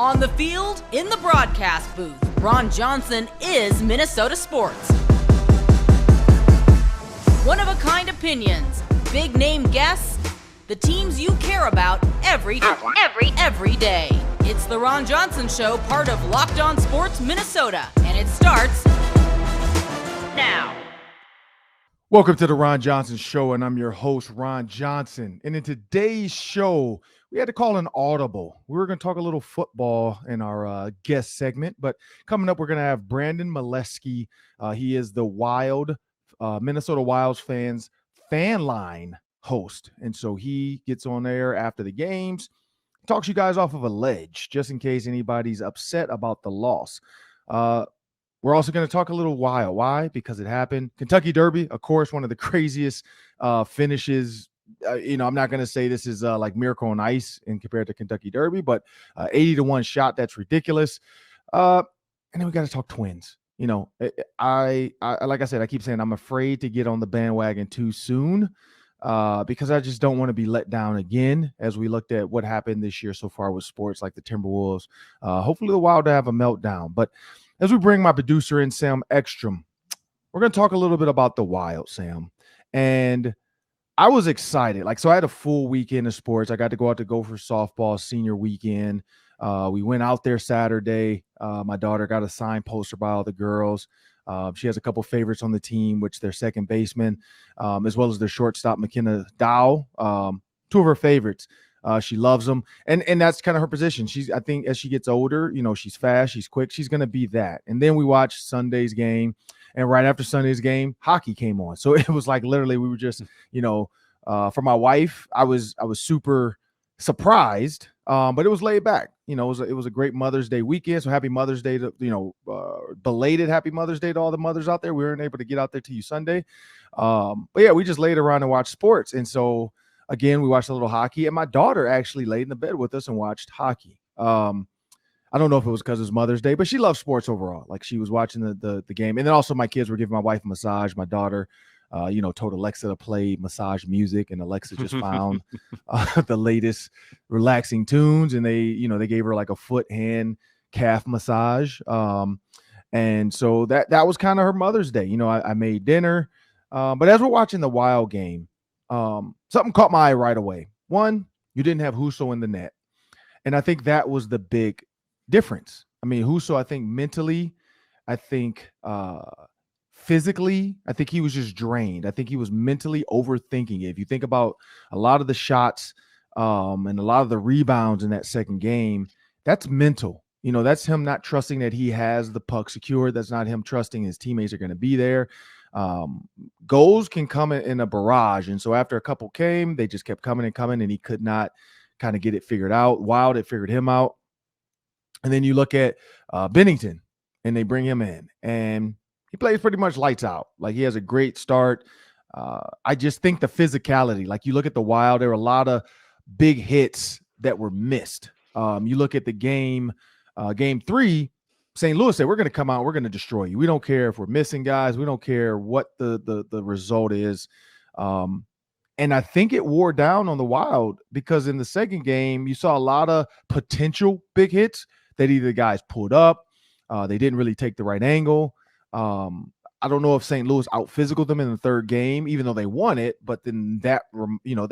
On the field, in the broadcast booth, Ron Johnson is Minnesota sports. One-of-a-kind opinions, big-name guests, the teams you care about every day. It's the Ron Johnson Show, part of Locked On Sports Minnesota, and it starts now. Welcome to the Ron Johnson Show, and I'm your host, Ron Johnson. And in today's show, we had to call an audible. We were going to talk a little football in our guest segment, but coming up, we're going to have Brandon Mileski. He is the Minnesota Wilds Fanline host, and so he gets on there after the games, talks you guys off of a ledge, just in case anybody's upset about the loss. We're also going to talk a little Wild. Why? Because it happened. Kentucky Derby, of course, one of the craziest finishes. I'm not going to say this is like Miracle on Ice in compared to Kentucky Derby, but 80-1 shot, that's ridiculous. And then we got to talk Twins. I like I said, I keep saying I'm afraid to get on the bandwagon too soon because I just don't want to be let down again as we looked at what happened this year so far with sports like the Timberwolves. Hopefully the Wild to have a meltdown. But as we bring my producer in, Sam Ekstrom, we're going to talk a little bit about the Wild, Sam. And I was excited. So I had a full weekend of sports. I got to go out to Gophers softball senior weekend. We went out there Saturday. My daughter got a signed poster by all the girls. She has a couple favorites on the team, which their second baseman, as well as their shortstop, McKenna Dow, two of her favorites. She loves them. And that's kind of her position. I think as she gets older, she's fast, she's quick. She's going to be that. And then we watched Sunday's game. And right after Sunday's game, hockey came on. So it was like literally we were just, for my wife, I was super surprised, but it was laid back. It was a great Mother's Day weekend. So happy Mother's Day to, belated happy Mother's Day to all the mothers out there. We weren't able to get out there to you Sunday. But yeah, we just laid around and watched sports. And so again, we watched a little hockey, and my daughter actually laid in the bed with us and watched hockey. I don't know if it was because it was Mother's Day, but she loves sports overall. Like she was watching the game. And then also my kids were giving my wife a massage. My daughter, told Alexa to play massage music, and Alexa just found the latest relaxing tunes. And they gave her like a foot, hand, calf massage. And so that was kind of her Mother's Day. I made dinner. But as we're watching the Wild game, something caught my eye right away. One, you didn't have Husso in the net. And I think that was the big difference. I mean, Husso, I think mentally, I think physically, I think he was just drained. I think he was mentally overthinking it. If you think about a lot of the shots and a lot of the rebounds in that second game, that's mental. That's him not trusting that he has the puck secured. That's not him trusting his teammates are going to be there. Goals can come in a barrage. And so after a couple came, they just kept coming, and he could not kind of get it figured out. Wild, it figured him out. And then you look at Bennington, and they bring him in, and he plays pretty much lights out. Like he has a great start. I just think the physicality, like you look at the Wild, there were a lot of big hits that were missed. You look at the game 3, St. Louis said, we're going to come out, we're going to destroy you. We don't care if we're missing guys. We don't care what the result is. And I think it wore down on the Wild because in the second game, you saw a lot of potential big hits that either guys pulled up. They didn't really take the right angle. I don't know if St. Louis out-physicaled them in the third game, even though they won it, but then that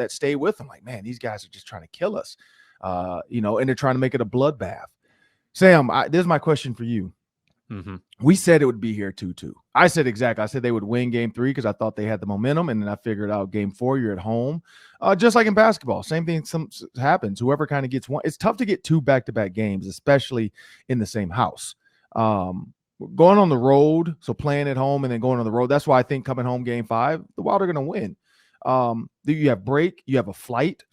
stayed with them. Like, man, these guys are just trying to kill us, and they're trying to make it a bloodbath. Sam, this is my question for you. Mm-hmm. We said it would be here 2-2. I said exactly. I said they would win game 3 because I thought they had the momentum, and then I figured out game 4, you're at home. Just like in basketball, same thing happens. Whoever kind of gets one. It's tough to get 2 back-to-back games, especially in the same house. Going on the road, so playing at home and then going on the road, that's why I think coming home game 5, the Wild are going to win. You have break, you have a flight.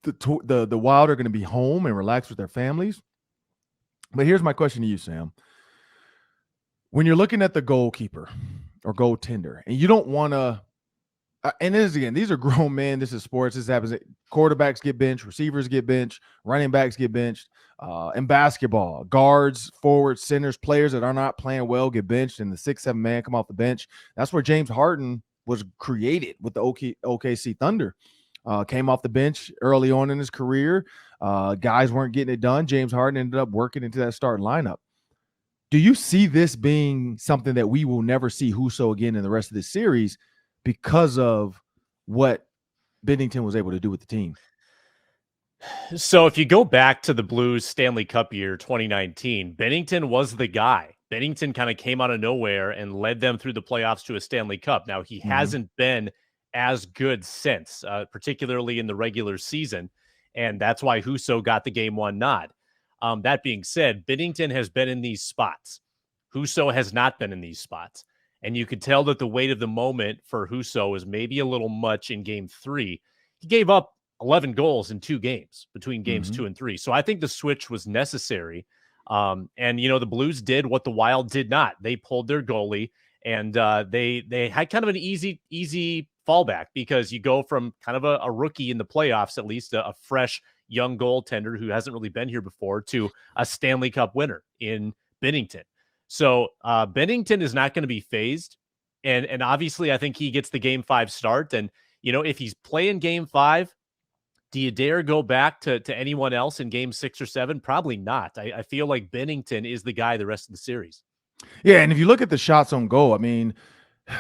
The Wild are going to be home and relax with their families. But here's my question to you, Sam. When you're looking at the goalkeeper or goaltender, and you don't want to, and these are grown men. This is sports. This happens. Quarterbacks get benched, receivers get benched, running backs get benched. In basketball, guards, forwards, centers, players that are not playing well get benched, and the 6-7 man come off the bench. That's where James Harden was created with the OKC Thunder. Came off the bench early on in his career. Guys weren't getting it done. James Harden ended up working into that starting lineup. Do you see this being something that we will never see Husso again in the rest of this series because of what Bennington was able to do with the team? So if you go back to the Blues Stanley Cup year 2019, Bennington was the guy. Bennington kind of came out of nowhere and led them through the playoffs to a Stanley Cup. Now, he hasn't been as good since, particularly in the regular season, and that's why Husso got the Game 1 nod. That being said, Bennington has been in these spots. Husso has not been in these spots. And you could tell that the weight of the moment for Husso was maybe a little much in Game 3. He gave up 11 goals in 2 games between games 2 and 3. So I think the switch was necessary. And, the Blues did what the Wild did not. They pulled their goalie, and they had kind of an easy fallback, because you go from kind of a rookie in the playoffs, at least a fresh young goaltender who hasn't really been here before, to a Stanley Cup winner in Bennington. So Bennington is not going to be phased. And obviously I think he gets the Game 5 start. And, if he's playing Game 5, do you dare go back to anyone else in Game 6 or 7? Probably not. I feel like Bennington is the guy the rest of the series. Yeah, and if you look at the shots on goal, I mean,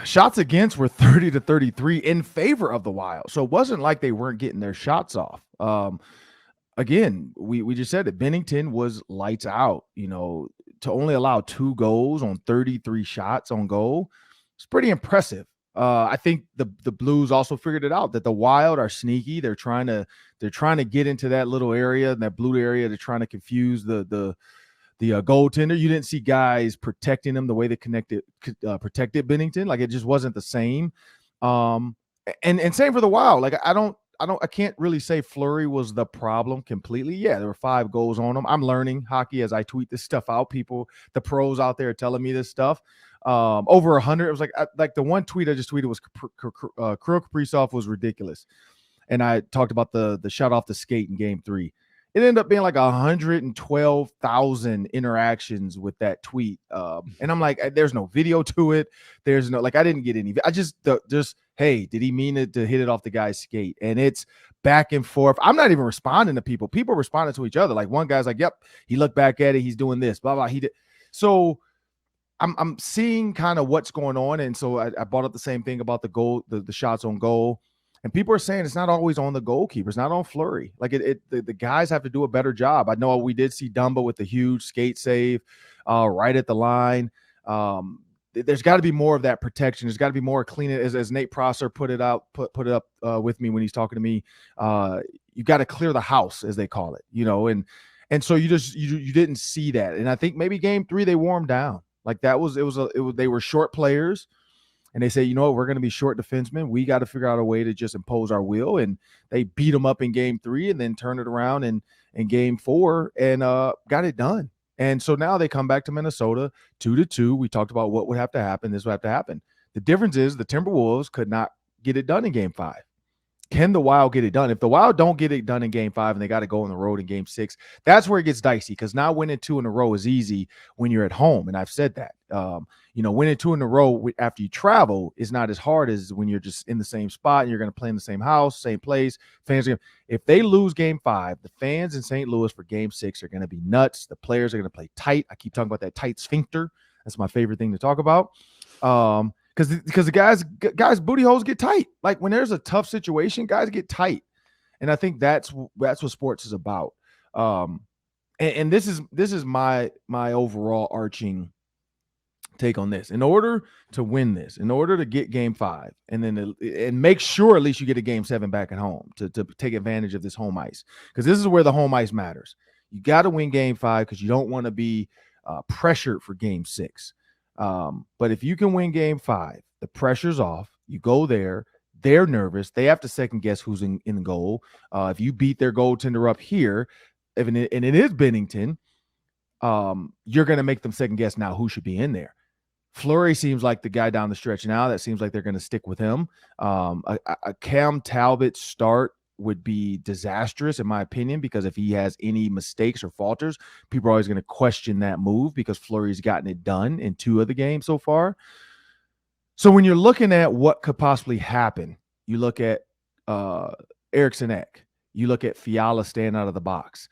shots against were 30-33 in favor of the Wild. So it wasn't like they weren't getting their shots off. Again, we just said that Bennington was lights out. To only allow 2 goals on 33 shots on goal, it's pretty impressive. I think the Blues also figured it out that the Wild are sneaky. They're trying to get into that little area, that blue area. They're trying to confuse the goaltender. You didn't see guys protecting him the way they protected Bennington. Like, it just wasn't the same. And same for the Wild. Like, I can't really say Fleury was the problem completely. Yeah, there were 5 goals on him. I'm learning hockey as I tweet this stuff out. The pros out there are telling me this stuff. Over 100. It was like the one tweet I just tweeted was Kirill Kaprizov was ridiculous. And I talked about the shot off the skate in Game 3. It ended up being like 112,000 interactions with that tweet. And I'm like, there's no video to it. There's no, I didn't get any. I just, hey, did he mean it to hit it off the guy's skate? And it's back and forth. I'm not even responding to people. People responding to each other. Like, one guy's like, yep, he looked back at it. He's doing this, blah, blah. He did. So I'm seeing kind of what's going on. And so I brought up the same thing about the goal, the shots on goal. And people are saying it's not always on the goalkeeper. It's not on Fleury. Like, the guys have to do a better job. I know we did see Dumba with the huge skate save right at the line. There's got to be more of that protection. There's got to be more clean. As Nate Prosser put it up with me when he's talking to me. You got to clear the house, as they call it. And so you didn't see that. And I think maybe Game 3 they warmed down. Like, they were short players. And they say, we're going to be short defensemen. We got to figure out a way to just impose our will. And they beat them up in Game 3 and then turn it around in Game 4 and got it done. And so now they come back to Minnesota 2-2. We talked about what would have to happen. This would have to happen. The difference is the Timberwolves could not get it done in Game 5. Can the Wild get it done? If the Wild don't get it done in Game 5 and they got to go on the road in Game 6, that's where it gets dicey, because now winning 2 in a row is easy when you're at home. And I've said that. Winning 2 in a row after you travel is not as hard as when you're just in the same spot and you're going to play in the same house, same place. If they lose Game 5, the fans in St. Louis for Game 6 are going to be nuts. The players are going to play tight. I keep talking about that tight sphincter. That's my favorite thing to talk about. Because the guys booty holes get tight. Like, when there's a tough situation, guys get tight. And I think that's what sports is about. And this is my overall arching take on this. In order to win this, in order to get Game 5, and make sure at least you get a Game 7 back at home to take advantage of this home ice, because this is where the home ice matters. You got to win Game 5 because you don't want to be pressured for Game 6. But if you can win Game 5, the pressure's off. You go there. They're nervous. They have to second guess who's in goal. If you beat their goaltender up here, and it is Bennington, you're going to make them second guess now who should be in there. Fleury seems like the guy down the stretch now. That seems like they're going to stick with him. A Cam Talbot start would be disastrous, in my opinion, because if he has any mistakes or falters, people are always going to question that move, because Fleury's gotten it done in 2 of the games so far. So when you're looking at what could possibly happen, you look at Eriksson Ek. You look at Fiala staying out of the box.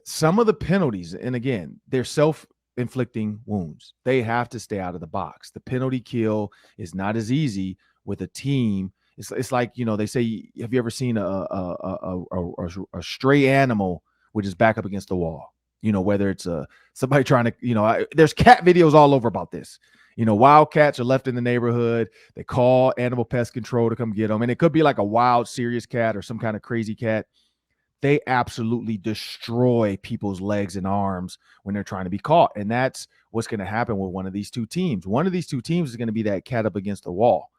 Some of the penalties, and again, they're self-inflicting wounds. They have to stay out of the box. The penalty kill is not as easy with a team. It's like, they say, have you ever seen a stray animal which is back up against the wall? Whether it's somebody trying to, there's cat videos all over about this. Wild cats are left in the neighborhood. They call animal pest control to come get them. And it could be like a wild, serious cat or some kind of crazy cat. They absolutely destroy people's legs and arms when they're trying to be caught. And that's what's going to happen with one of these two teams. One of these two teams is going to be that cat up against the wall.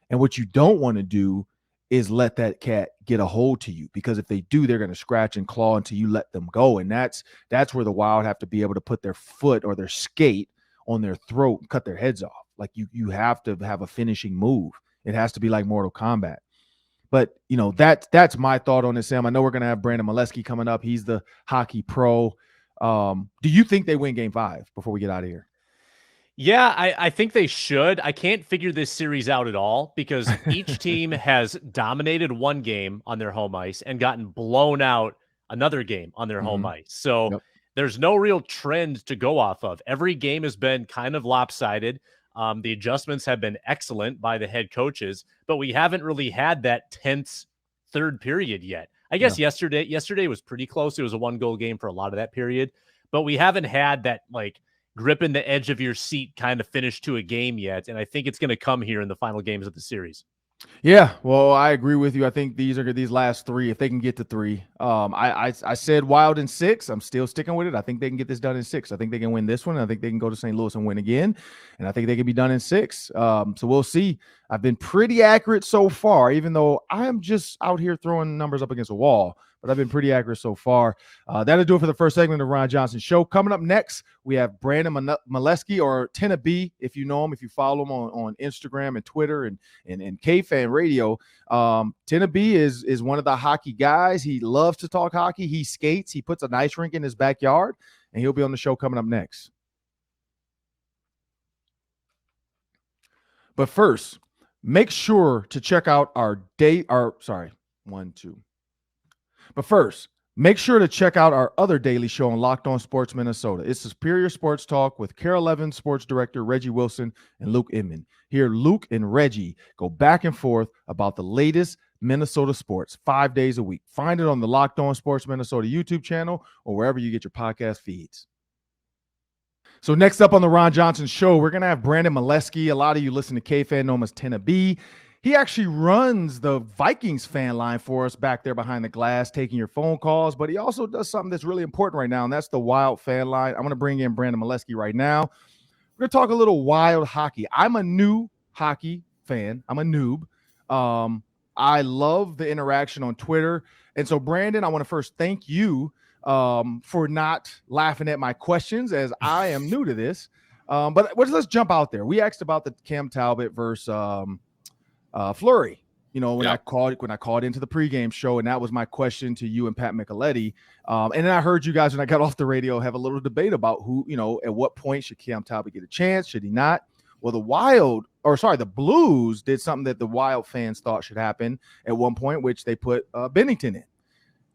And what you don't want to do is let that cat get a hold to you, because if they do, they're going to scratch and claw until you let them go. And that's where the Wild have to be able to put their foot or their skate on their throat and cut their heads off. Like you have to have a finishing move. It has to be like Mortal Kombat. But, that's my thought on this, Sam. I know we're going to have Brandon Mileski coming up. He's the hockey pro. Do you think they win Game 5 before we get out of here? Yeah, I think they should. I can't figure this series out at all because each team has dominated one game on their home ice and gotten blown out another game on their home ice. So there's no real trend to go off of. Every game has been kind of lopsided. The adjustments have been excellent by the head coaches, but we haven't really had that tense third period yet. I guess yesterday was pretty close. It was a 1-goal game for a lot of that period, but we haven't had that like gripping the edge of your seat kind of finish to a game yet. And I think it's going to come here in the final games of the series. Yeah, well, I agree with you. I think these last 3, if they can get to 3. I said Wild in 6. I'm still sticking with it. I think they can get this done in 6. I think they can win this one. I think they can go to St. Louis and win again. And I think they can be done in 6. So we'll see. I've been pretty accurate so far, even though I am just out here throwing numbers up against a wall. But I've been pretty accurate so far. That'll do it for the first segment of the Ron Johnson Show. Coming up next, we have Brandon Mileski, or Tenna B, if you know him, if you follow him on Instagram and Twitter and KFAN Radio. Tenna B is one of the hockey guys. He loves to talk hockey. He skates. He puts an ice rink in his backyard, and he'll be on the show coming up next. But first, make sure to check out But first, make sure to check out our other daily show on Locked On Sports Minnesota. It's the Superior Sports Talk with KARL-11 Sports Director Reggie Wilson and Luke Inman. Here, Luke and Reggie go back and forth about the latest Minnesota sports 5 days a week. Find it on the Locked On Sports Minnesota YouTube channel or wherever you get your podcast feeds. So next up on the Ron Johnson Show, we're going to have Brandon Mileski. A lot of you listen to KFAN, know him as Tenna B. He actually runs the Vikings fan line for us back there behind the glass, taking your phone calls. But he also does something that's really important right now, and that's the Wild Fanline. I'm going to bring in Brandon Mileski right now. We're going to talk a little Wild hockey. I'm a new hockey fan. I'm a noob. I love the interaction on Twitter. And so, Brandon, I want to first thank you for not laughing at my questions, as I am new to this. But let's jump out there. We asked about the Cam Talbot versus Fleury, when I called into the pregame show, and that was my question to you and Pat Micheletti. And then I heard you guys, when I got off the radio, have a little debate about who, at what point should Cam Talbot get a chance? Should he not? Well, the Blues did something that the Wild fans thought should happen at one point, which they put Binnington in.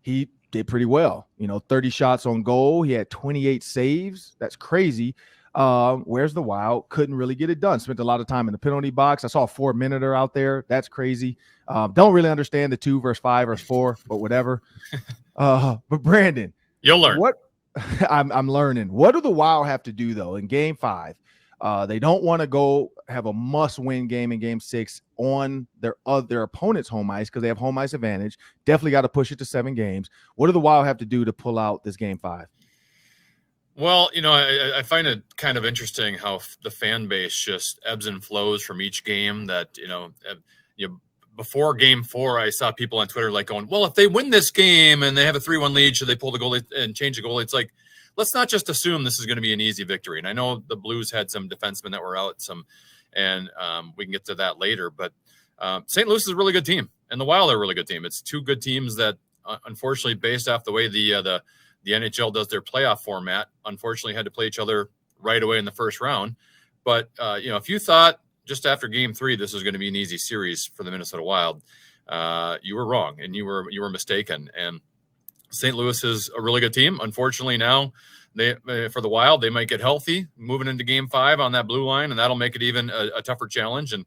He did pretty well, 30 shots on goal. He had 28 saves. That's crazy. Where's the Wild? Couldn't really get it done. Spent a lot of time in the penalty box. I saw a 4-minuter out there. That's crazy. Don't really understand the 2 versus 5 versus 4, but whatever. But Brandon, you'll learn. What I'm learning. What do the Wild have to do though in Game 5? They don't want to go have a must-win game in Game 6 on their opponent's home ice because they have home ice advantage. Definitely got to push it to 7 games. What do the Wild have to do to pull out this Game 5? Well, I find it kind of interesting how the fan base just ebbs and flows from each game. That before Game 4, I saw people on Twitter like going, "Well, if they win this game and they have a 3-1 lead, should they pull the goalie and change the goalie?" It's like, let's not just assume this is going to be an easy victory. And I know the Blues had some defensemen that were out, and we can get to that later. But St. Louis is a really good team, and the Wild are a really good team. It's 2 good teams that, unfortunately, based off the way the NHL does their playoff format, unfortunately had to play each other right away in the first round. But, if you thought just after Game 3 this was going to be an easy series for the Minnesota Wild, you were wrong and you were mistaken. And St. Louis is a really good team. Unfortunately, now for the Wild, they might get healthy moving into Game 5 on that blue line, and that'll make it even a tougher challenge. And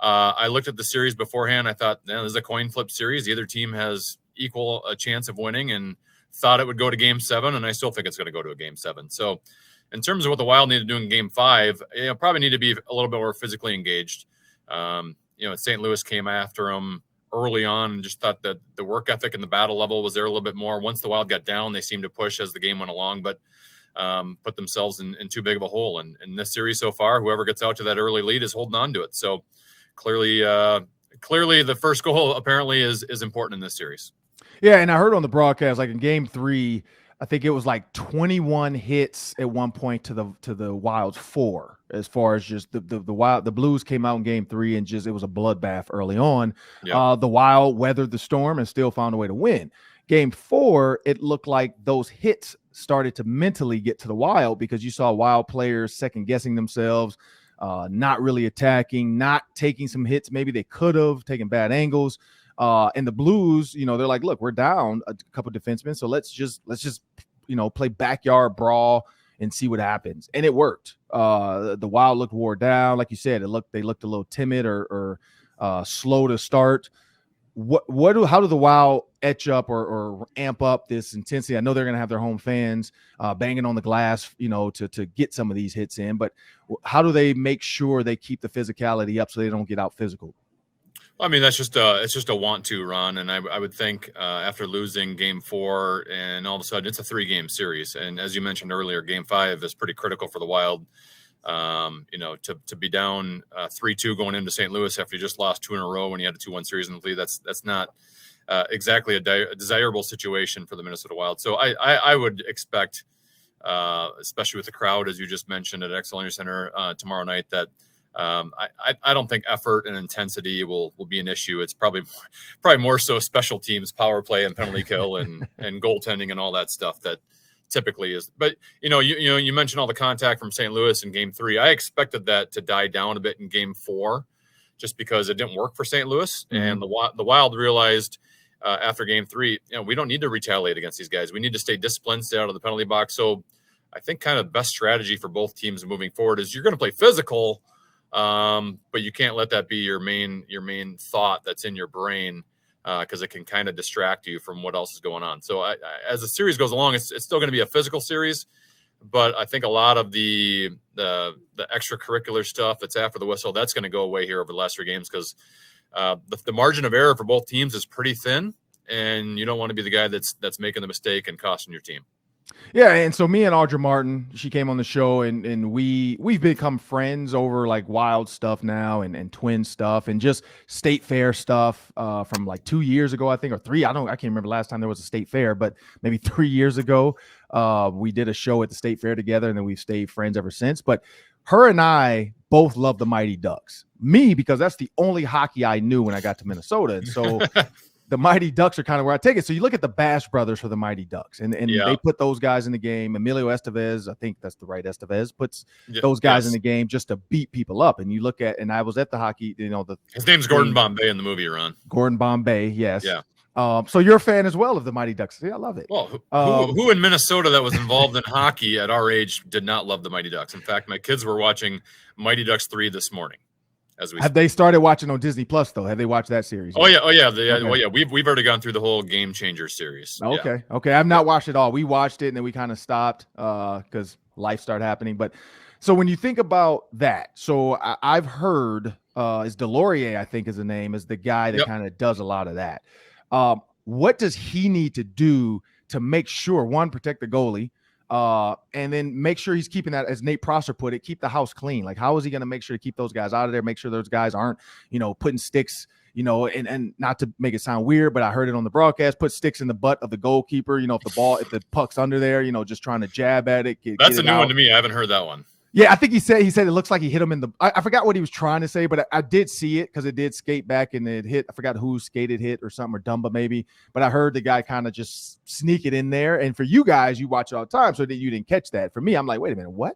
I looked at the series beforehand. I thought, this is a coin flip series. Either team has equal a chance of winning, and thought it would go to Game 7, and I still think it's going to go to a Game 7. So in terms of what the Wild need to do in Game 5, probably need to be a little bit more physically engaged. St. Louis came after them early on and just thought that the work ethic and the battle level was there a little bit more. Once the Wild got down, they seemed to push as the game went along, but put themselves in too big of a hole. And in this series so far, whoever gets out to that early lead is holding on to it. So clearly the first goal apparently is important in this series. Yeah, and I heard on the broadcast, like in Game 3, I think it was like 21 hits at one point to the Wild's 4. As far as just the Blues came out in Game 3 and just it was a bloodbath early on. Yep. The Wild weathered the storm and still found a way to win. Game 4, it looked like those hits started to mentally get to the Wild because you saw Wild players second guessing themselves, not really attacking, not taking some hits. Maybe they could have taken bad angles. And the Blues, they're like, look, we're down a couple defensemen, so let's just play backyard brawl and see what happens. And it worked. The Wild looked wore down, like you said. They looked a little timid or slow to start. How do the Wild etch up or amp up this intensity? I know they're going to have their home fans banging on the glass, to get some of these hits in. But how do they make sure they keep the physicality up so they don't get out physical? I mean, it's just a want to, Ron. And I would think after losing Game 4 and all of a sudden it's a 3-game series. And as you mentioned earlier, Game 5 is pretty critical for the Wild, to be down 3-2 going into St. Louis after you just lost 2 in a row when you had a 2-1 series in the lead. That's not exactly a desirable situation for the Minnesota Wild. So I would expect, especially with the crowd, as you just mentioned at Xcel Center tomorrow night, that I don't think effort and intensity will be an issue. It's probably more so special teams, power play and penalty kill and goaltending and all that stuff that typically is. But you mentioned all the contact from St. Louis in Game 3. I expected that to die down a bit in Game 4, just because it didn't work for St. Louis. Mm-hmm. And the Wild realized after Game 3, we don't need to retaliate against these guys. We need to stay disciplined, stay out of the penalty box. So I think kind of the best strategy for both teams moving forward is you're going to play physical. But you can't let that be your main thought that's in your brain, because it can kind of distract you from what else is going on. So as the series goes along, it's still going to be a physical series, but I think a lot of the extracurricular stuff that's after the whistle, that's going to go away here over the last 3 games, because the margin of error for both teams is pretty thin, and you don't want to be the guy that's making the mistake and costing your team. Yeah, and so me and Audra Martin, she came on the show, and we've become friends over like Wild stuff now and Twin stuff and just State Fair stuff from like 2 years ago, I think, or 3. I can't remember last time there was a State Fair, but maybe 3 years ago we did a show at the State Fair together, and then we've stayed friends ever since. But her and I both love the Mighty Ducks. Me, because that's the only hockey I knew when I got to Minnesota, and so the Mighty Ducks are kind of where I take it. So you look at the Bash brothers for the Mighty Ducks, and they put those guys in the game. Emilio Estevez, I think that's the right Estevez, puts those guys in the game just to beat people up. And you look at, and I was at the hockey, his name's Gordon Bombay in the movie, Ron. Gordon Bombay, yes. Yeah. So you're a fan as well of the Mighty Ducks. Yeah, I love it. Well, who in Minnesota that was involved in hockey at our age did not love the Mighty Ducks? In fact, my kids were watching Mighty Ducks 3 this morning. Have they started watching on Disney Plus though? Have they watched that series? Oh yeah. Okay. Well, yeah. We've already gone through the whole Game Changer series. Okay. Yeah. Okay. I've not watched it all. We watched it and then we kind of stopped because life started happening. But so when you think about that, so I've heard is Delorier, I think is the name, is the guy that kind of does a lot of that. What does he need to do to make sure, one, protect the goalie, and then make sure he's keeping that, as Nate Prosser put it, keep the house clean? Like, how is he going to make sure to keep those guys out of there, make sure those guys aren't, putting sticks, and not to make it sound weird, but I heard it on the broadcast, put sticks in the butt of the goalkeeper, if the puck's under there, just trying to jab at it. That's a new one to me. I haven't heard that one. Yeah, I think he said it looks like he hit him in the. I forgot what he was trying to say, but I did see it because it did skate back and it hit. I forgot who skated hit or something, or Dumba maybe. But I heard the guy kind of just sneak it in there. And for you guys, you watch it all the time, so that you didn't catch that. For me, I'm like, wait a minute, what?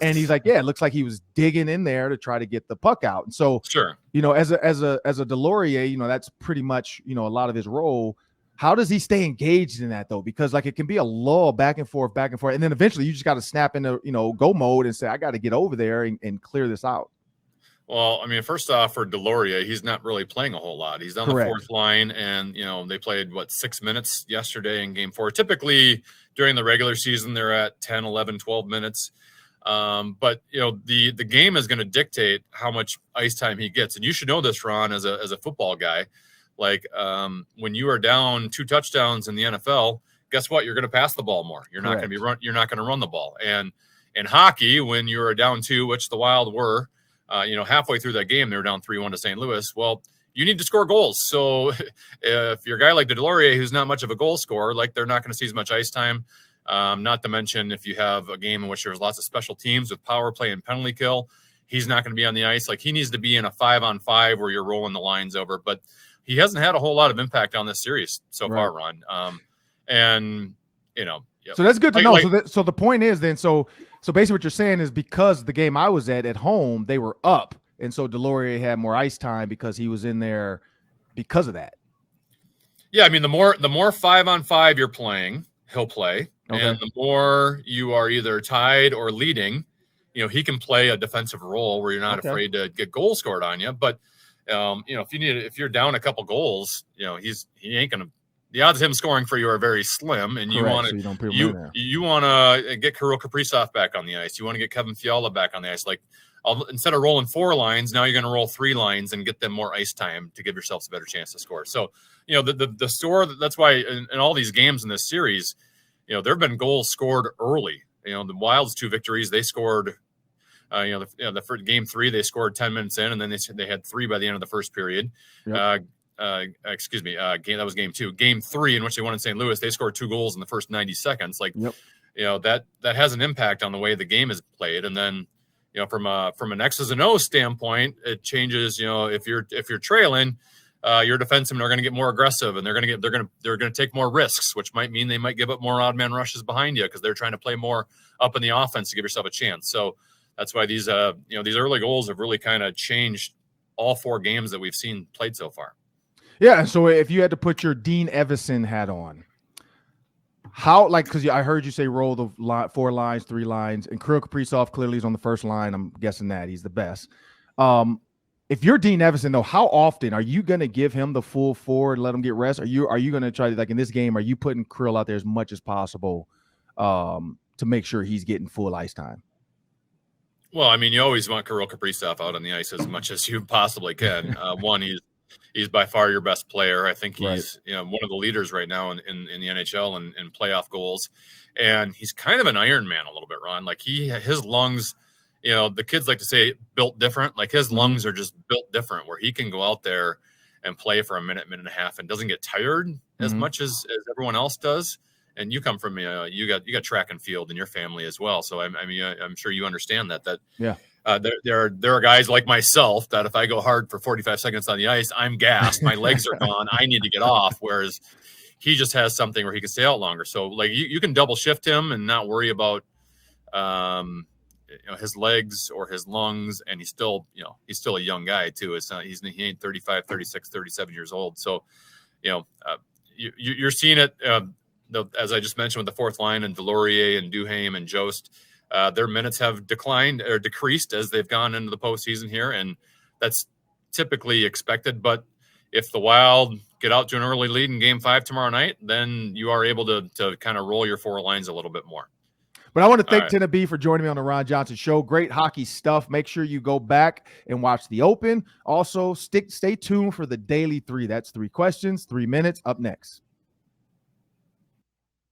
And he's like, yeah, it looks like he was digging in there to try to get the puck out. And so, Sure, as a Delorier, that's pretty much a lot of his role. How does he stay engaged in that though? Because like it can be a lull back and forth, and then eventually you just got to snap into go mode and say, I got to get over there and clear this out. Well, I mean, first off, for Delorier, he's not really playing a whole lot. He's on Correct. the fourth line, and they played 6 minutes yesterday in Game 4. Typically during the regular season, they're at 10, 11, 12 minutes. But the game is going to dictate how much ice time he gets, and you should know this, Ron, as a football guy. Like when you are down 2 touchdowns in the NFL, guess what? You're going to pass the ball more. You're not going to you're not going to run the ball. And in hockey, when you are down 2, which the Wild were, halfway through that game, they were down 3-1 to St. Louis. Well, you need to score goals. So if you're a guy like Delorier, who's not much of a goal scorer, like they're not going to see as much ice time. Not to mention if you have a game in which there's lots of special teams with power play and penalty kill, he's not going to be on the ice. Like he needs to be in a 5-on-5 where you're rolling the lines over. But he hasn't had a whole lot of impact on this series so far, Ron. So that's good to know. So the point is then, so basically what you're saying is because the game I was at home, they were up. And so Delorier had more ice time because he was in there because of that. Yeah. I mean, the more 5-on-5 you're playing, he'll play. Okay. And the more you are either tied or leading, he can play a defensive role where you're not afraid to get goals scored on you. But if you're down a couple goals, he ain't gonna. The odds of him scoring for you are very slim, and you want to you want to get Kirill Kaprizov back on the ice. You want to get Kevin Fiala back on the ice. Like instead of rolling 4 lines, now you're going to roll 3 lines and get them more ice time to give yourselves a better chance to score. So the score. That's why in all these games in this series, there have been goals scored early. The Wild's 2 victories, they scored. The first Game 3 they scored 10 minutes in, and then they had 3 by the end of the first period. Yep. That was Game 2. Game 3, in which they won in St. Louis, they scored 2 goals in the first 90 seconds. Like, that has an impact on the way the game is played. And then, from an X's and O's standpoint, it changes. If you're trailing, your defensemen are going to get more aggressive, and they're going to take more risks, which might mean they might give up more odd man rushes behind you because they're trying to play more up in the offense to give yourself a chance. So that's why these early goals have really kind of changed all 4 games that we've seen played so far. Yeah. So if you had to put your Dean Evison hat on, because I heard you say roll the 4 lines, 3 lines, and Kirill Kaprizov clearly is on the first line. I'm guessing that he's the best. If you're Dean Evison, though, how often are you going to give him the full 4 and let him get rest? Are you going to try to, like in this game, are you putting Kirill out there as much as possible to make sure he's getting full ice time? Well, I mean, you always want Kirill Kaprizov out on the ice as much as you possibly can. One, he's by far your best player. I think he's one of the leaders right now in the NHL in playoff goals, and he's kind of an Iron Man a little bit, Ron. Like his lungs, the kids like to say built different. Like his lungs are just built different, where he can go out there and play for a minute and a half and doesn't get tired as much as everyone else does. And you come from you got track and field in your family as well, so I'm sure you understand that. There are guys like myself that if I go hard for 45 seconds on the ice, I'm gassed, my legs are gone, I need to get off. Whereas he just has something where he can stay out longer. So like you can double shift him and not worry about his legs or his lungs, and he's still a young guy too. It's not he ain't 35, 36, 37 years old. So you're seeing it. As I just mentioned with the fourth line and Delorier and Duhaime and Jost, their minutes have declined or decreased as they've gone into the postseason here, and that's typically expected. But if the Wild get out to an early lead in Game 5 tomorrow night, then you are able to kind of roll your 4 lines a little bit more. But I want to thank Tina B for joining me on the Ron Johnson Show. Great hockey stuff. Make sure you go back and watch the Open. Also, stay tuned for the Daily 3. That's 3 questions, 3 minutes. Up next.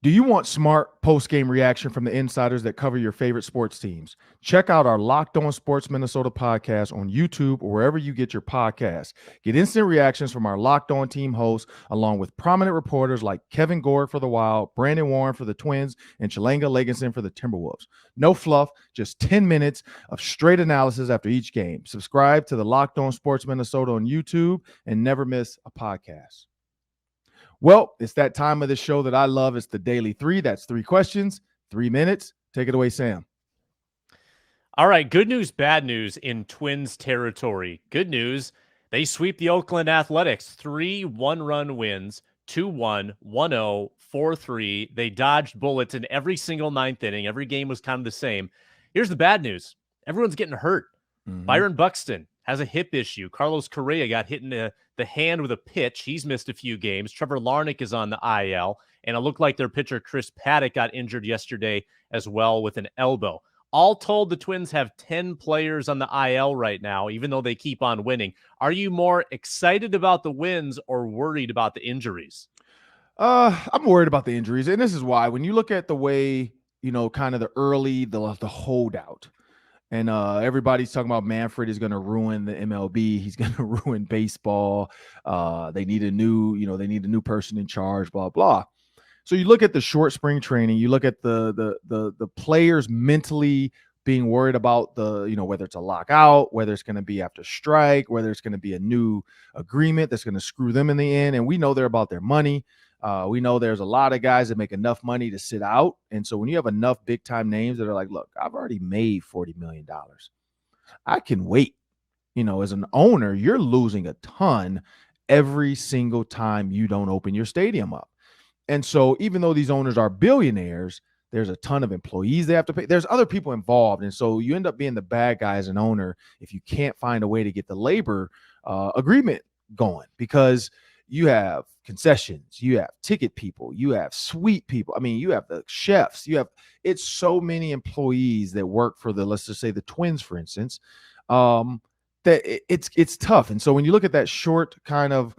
Do you want smart post-game reaction from the insiders that cover your favorite sports teams? Check out our Locked On Sports Minnesota podcast on YouTube or wherever you get your podcasts. Get instant reactions from our Locked On team hosts, along with prominent reporters like Kevin Gore for the Wild, Brandon Warren for the Twins, and Chalanga Legenson for the Timberwolves. No fluff, just 10 minutes of straight analysis after each game. Subscribe to the Locked On Sports Minnesota on YouTube and never miss a podcast. Well, it's that time of the show that I love. It's the Daily 3. That's 3 questions, 3 minutes. Take it away, Sam. All right, good news, bad news in Twins territory. Good news, they sweep the Oakland Athletics. 3 one-run wins, 2-1, 1-0, 4-3. They dodged bullets in every single ninth inning. Every game was kind of the same. Here's the bad news. Everyone's getting hurt. Byron Buxton has a hip issue. Carlos Correa got hit in the hand with a pitch. He's missed a few games. Trevor Larnach is on the IL, and it looked like their pitcher Chris Paddock got injured yesterday as well with an elbow. All told, the Twins have 10 players on the IL right now, even though they keep on winning. Are you more excited about the wins or worried about the injuries? I'm worried about the injuries, and this is why. When you look at the way, kind of the early, the holdout, and everybody's talking about Manfred is going to ruin the MLB. He's going to ruin baseball. They need a new person in charge, blah, blah. So you look at the short spring training, you look at the players mentally being worried about whether it's a lockout, whether it's going to be after strike, whether it's going to be a new agreement that's going to screw them in the end. And we know they're about their money. We know there's a lot of guys that make enough money to sit out. And so when you have enough big time names that are like, look, I've already made $40 million. I can wait. As an owner, you're losing a ton every single time you don't open your stadium up. And so even though these owners are billionaires, there's a ton of employees they have to pay. There's other people involved. And so you end up being the bad guy as an owner if you can't find a way to get the labor agreement going, because you have concessions, you have ticket people, you have suite people. I mean, you have the chefs, it's so many employees that work for let's just say the Twins, for instance, that it's tough. And so when you look at that short kind of,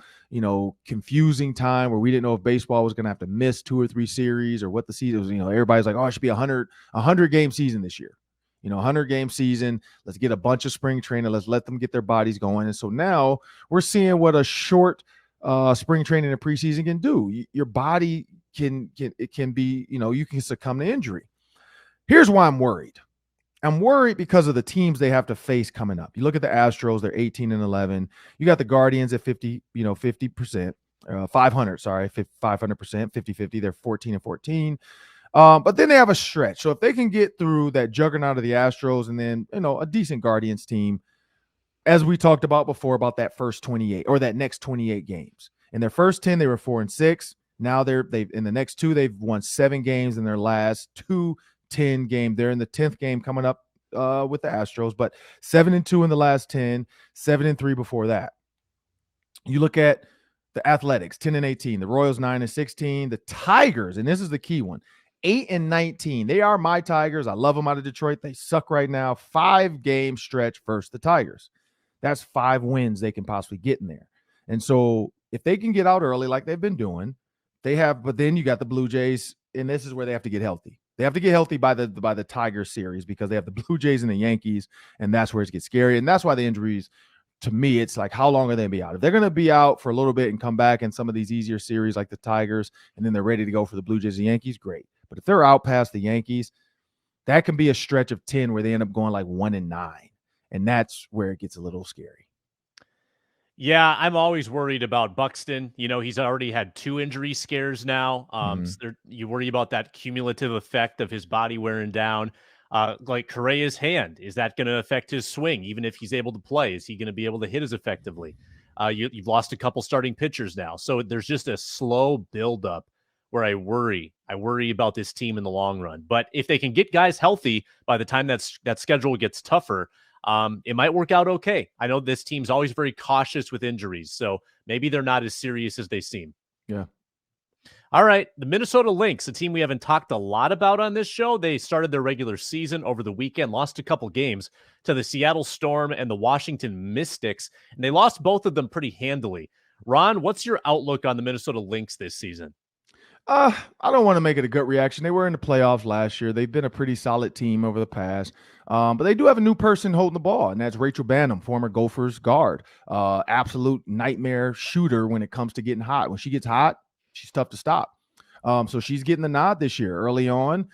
confusing time where we didn't know if baseball was going to have to miss 2 or 3 series or what the season was, everybody's like, oh, it should be a 100 game season this year. 100 game season. Let's get a bunch of spring training. Let's let them get their bodies going. And so now we're seeing what a short spring training and preseason can do. Your body can be, you can succumb to injury. Here's why I'm worried. I'm worried because of the teams they have to face coming up. You look at the Astros, they're 18-11. You got the Guardians at 50%, 500, 500%, 50-50. They're 14-14. But then they have a stretch. So if they can get through that juggernaut of the Astros and then, a decent Guardians team, as we talked about before, about that first 28 or that next 28 games. In their first 10, they were 4-6. Now they've in the next 2, they've won 7 games in their last 2 10 game. They're in the 10th game coming up with the Astros, but 7-2 in the last 10, 7-3 before that. You look at the Athletics, 10-18, the Royals 9-16, the Tigers, and this is the key one, 8-19. They are my Tigers. I love them out of Detroit. They suck right now. 5-game stretch versus the Tigers. That's 5 wins they can possibly get in there. And so if they can get out early like they've been doing, but then you got the Blue Jays, and this is where they have to get healthy. They have to get healthy by the Tigers series because they have the Blue Jays and the Yankees, and that's where it gets scary. And that's why the injuries, to me, it's like, how long are they going to be out? If they're going to be out for a little bit and come back in some of these easier series like the Tigers, and then they're ready to go for the Blue Jays and Yankees, great. But if they're out past the Yankees, that can be a stretch of 10 where they end up going like 1-9, and that's where it gets a little scary. Yeah, I'm always worried about Buxton. He's already had 2 injury scares now. So you worry about that cumulative effect of his body wearing down. Like Correa's hand, is that going to affect his swing? Even if he's able to play, is he going to be able to hit as effectively? You've lost a couple starting pitchers now. So there's just a slow buildup where I worry about this team in the long run. But if they can get guys healthy by the time that schedule gets tougher, it might work out okay. I know this team's always very cautious with injuries, so maybe they're not as serious as they seem. Yeah. All right, the Minnesota Lynx, a team we haven't talked a lot about on this show. They started their regular season over the weekend, lost a couple games to the Seattle Storm and the Washington Mystics, and they lost both of them pretty handily. Ron, what's your outlook on the Minnesota Lynx this season? I don't want to make it a gut reaction. They were in the playoffs last year. They've been a pretty solid team over the past. But they do have a new person holding the ball, and that's Rachel Banham, former Gophers guard. Absolute nightmare shooter when it comes to getting hot. When she gets hot, she's tough to stop. So she's getting the nod this year early on.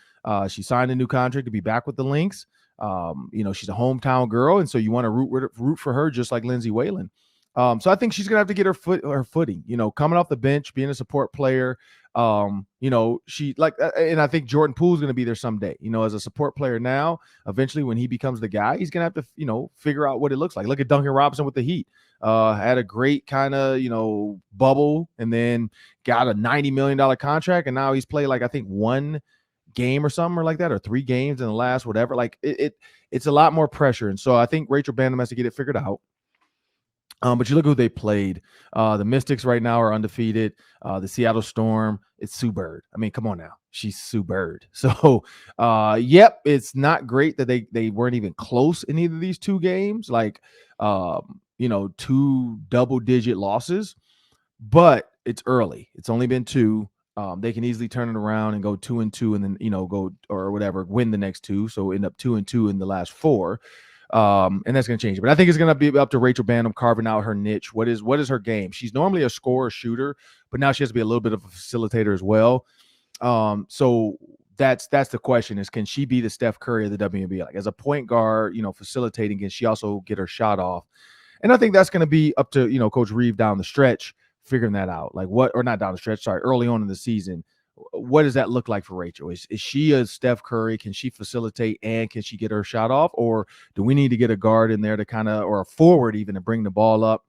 She signed a new contract to be back with the Lynx. She's a hometown girl, and so you want to root for her just like Lindsay Whalen. So I think she's gonna have to get her footing, coming off the bench, being a support player. She and I think Jordan Poole's gonna be there someday, as a support player now. Eventually, when he becomes the guy, he's gonna have to, figure out what it looks like. Look at Duncan Robinson with the Heat. Had a great kind of, bubble, and then got a $90 million contract, and now he's played I think one game or something like that, or 3 games in the last whatever. It's a lot more pressure, and so I think Rachel Banham has to get it figured out. But you look who they played. The Mystics right now are undefeated. The Seattle Storm, it's Sue Bird. I mean, come on now. She's Sue Bird. So, it's not great that they weren't even close in either of these 2 games. 2 double-digit losses. But it's early. It's only been 2. They can easily turn it around and go 2-2 and then, go or whatever, win the next 2. So end up 2-2 in the last 4. And that's going to change it. But I think it's going to be up to Rachel Banham carving out her niche. What is her game? She's normally a scorer shooter, but now she has to be a little bit of a facilitator as well. So that's the question is, can she be the Steph Curry of the WNBA? As a point guard, facilitating, can she also get her shot off? And I think that's going to be up to, Coach Reeve down the stretch, figuring that out. Not down the stretch, early on in the season. What does that look like for Rachel? Is she a Steph Curry? Can she facilitate and can she get her shot off? Or do we need to get a guard in there to or a forward even to bring the ball up,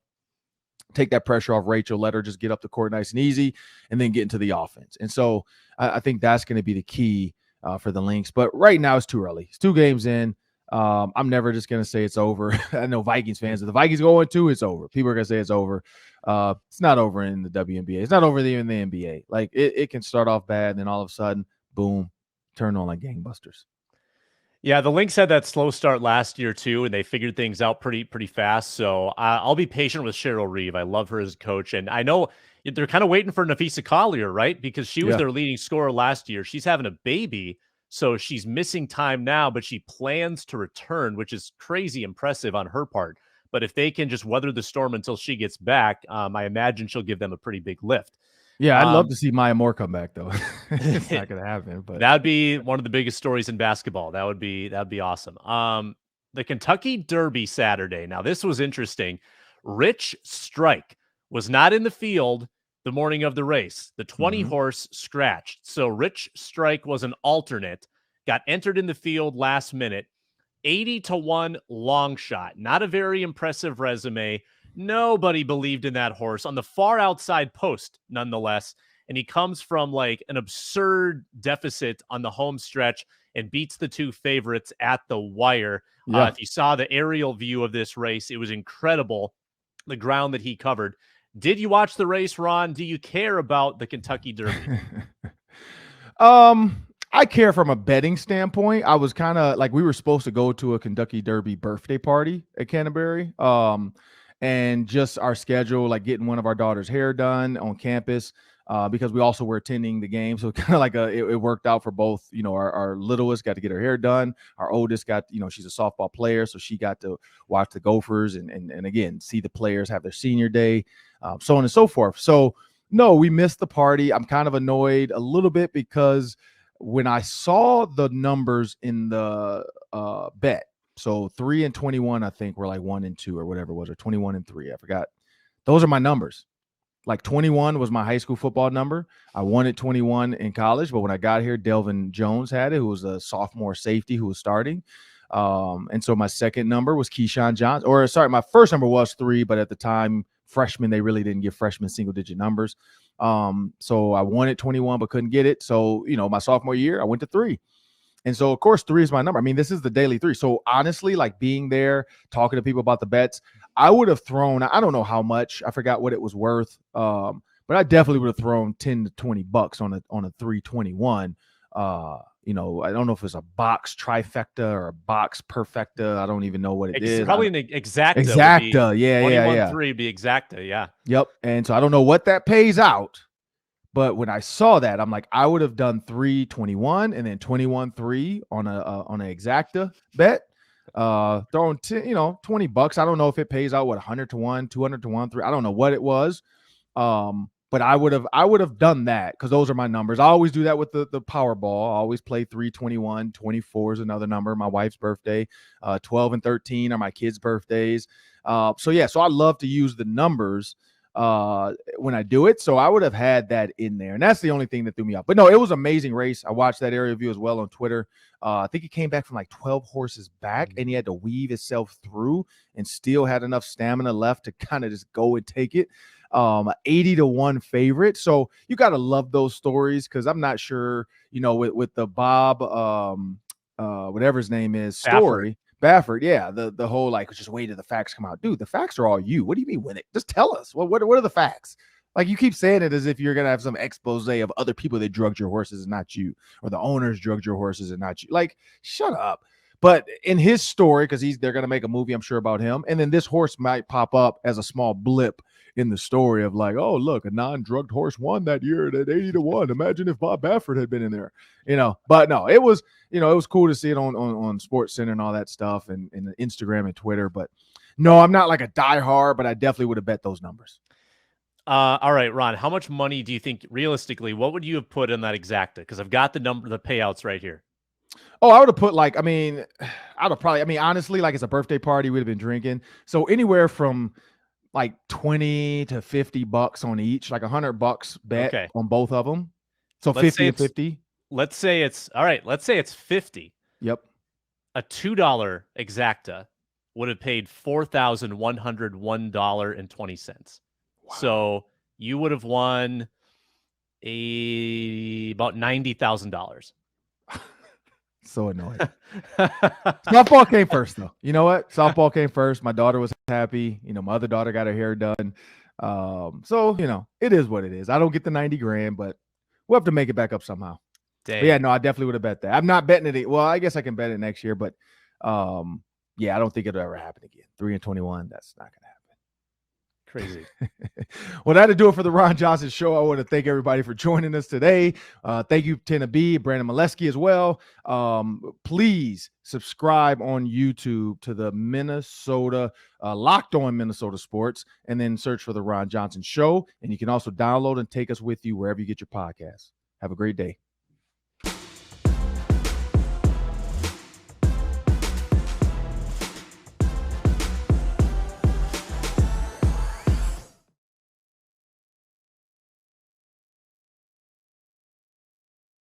take that pressure off Rachel, let her just get up the court nice and easy, and then get into the offense? And so I think that's going to be the key for the Lynx. But right now it's too early. It's 2 games in. I'm never just going to say it's over. I know Vikings fans, if the Vikings go 1-2, it's over. People are going to say it's over. It's not over in the WNBA. It's not over in the NBA. It can start off bad, and then all of a sudden, boom, turn on like gangbusters. Yeah, the Lynx had that slow start last year too, and they figured things out pretty fast. So I'll be patient with Cheryl Reeve. I love her as a coach, and I know they're kind of waiting for Nafisa Collier, right? Because she was their leading scorer last year. She's having a baby, so she's missing time now, but she plans to return, which is crazy impressive on her part. But if they can just weather the storm until she gets back, I imagine she'll give them a pretty big lift. Yeah, I'd love to see Maya Moore come back, though. It's not going to happen. But that'd be one of the biggest stories in basketball. That'd be awesome. The Kentucky Derby Saturday. Now, this was interesting. Rich Strike was not in the field the morning of the race. The 20-horse scratched. So Rich Strike was an alternate, got entered in the field last minute. 80-1 LONGSHOT. Not a very impressive resume. Nobody believed in that horse on the far outside post, nonetheless. And he comes from an absurd deficit on the home stretch and beats the 2 favorites at the wire. Yeah. If you saw the aerial view of this race, it was incredible, the ground that he covered. Did you watch the race, Ron? Do you care about the Kentucky Derby? I care from a betting standpoint. I was kind of we were supposed to go to a Kentucky Derby birthday party at Canterbury. And just our schedule, getting one of our daughter's hair done on campus, because we also were attending the game. So kind of it worked out for both. Our littlest got to get her hair done. Our oldest got, she's a softball player, so she got to watch the Gophers and again, see the players have their senior day, so on and so forth. So no, we missed the party. I'm kind of annoyed a little bit because when I saw the numbers in the bet, so 3 and 21, I think were 1 and 2 or whatever it was, or 21 and 3. I forgot. Those are my numbers. 21 was my high school football number. I won at 21 in college, but when I got here, Delvin Jones had it, who was a sophomore safety who was starting. And so my second number was Keyshawn Johnson. My first number was 3, but at the time, freshmen, they really didn't give freshmen single-digit numbers. So I won at 21, but couldn't get it. So, my sophomore year, I went to 3. And so, of course, 3 is my number. I mean, this is the daily 3. So honestly, being there, talking to people about the bets, I would have thrown, I don't know how much, I forgot what it was worth. But I definitely would have thrown $10 to $20 on a 321. I don't know if it's a box trifecta or a box perfecta. I don't even know what it is. Probably an exacta. Exacta. Yeah. 3 would be exacta. Yeah. Yep. And so I don't know what that pays out, But when I saw that, I'm like, I would have done 321 and then 21-3 on an exacta bet. Throwing $20. I don't know if it pays out 100 to 1, 200 to 1, 3. I don't know what it was. But I would have done that because those are my numbers. I always do that with the Powerball. I always play 321. 24 is another number. My wife's birthday. 12 and 13 are my kids' birthdays. So I love to use the numbers when I do it. So I would have had that in there. And that's the only thing that threw me off. But no, it was an amazing race. I watched that area view as well on Twitter. I think he came back from like 12 horses back and he had to weave himself through and still had enough stamina left to kind of just go and take it. 80 to 1 favorite. So you got to love those stories because I'm not sure, with the Bob, whatever his name is, story. Baffert, yeah, the whole like just wait till the facts come out. Dude, the facts are all you. What do you mean win it? Just tell us. What are the facts? Like you keep saying it as if you're gonna have some expose of other people that drugged your horses and not you, or the owners drugged your horses and not you. Like, shut up. But in his story, because they're gonna make a movie, I'm sure, about him, and then this horse might pop up as a small blip in the story of like, oh, look, a non-drugged horse won that year at 80 to 1. Imagine if Bob Baffert had been in there, But no, it was, it was cool to see it on Sports Center and all that stuff and Instagram and Twitter. But no, I'm not like a diehard, but I definitely would have bet those numbers. All right, Ron, how much money do you think realistically, what would you have put in that exacta? Because I've got the payouts right here. Oh, I would have put honestly, like it's a birthday party, we'd have been drinking. So anywhere from like 20 to $50 on each, like $100 bet on both of them. So let's 50 and 50. Let's say it's 50. Yep. A $2 exacta would have paid $4,101.20. Wow. So you would have won about $90,000. So annoying. Softball came first, though. You know what? Softball came first. My daughter was happy. My other daughter got her hair done. So it is what it is. I don't get the 90 grand, but we'll have to make it back up somehow. But yeah, no, I definitely would have bet that. I'm not betting it. Well, I guess I can bet it next year, but I don't think it'll ever happen again. 3 and 21, that's not gonna happen. Crazy. Well, that'll do it for the Ron Johnson Show. I want to thank everybody for joining us today. Thank you, Tina B, Brandon Mileski as well. Please subscribe on YouTube to the Minnesota Locked On Minnesota Sports, and then search for the Ron Johnson Show. And you can also download and take us with you wherever you get your podcasts. Have a great day.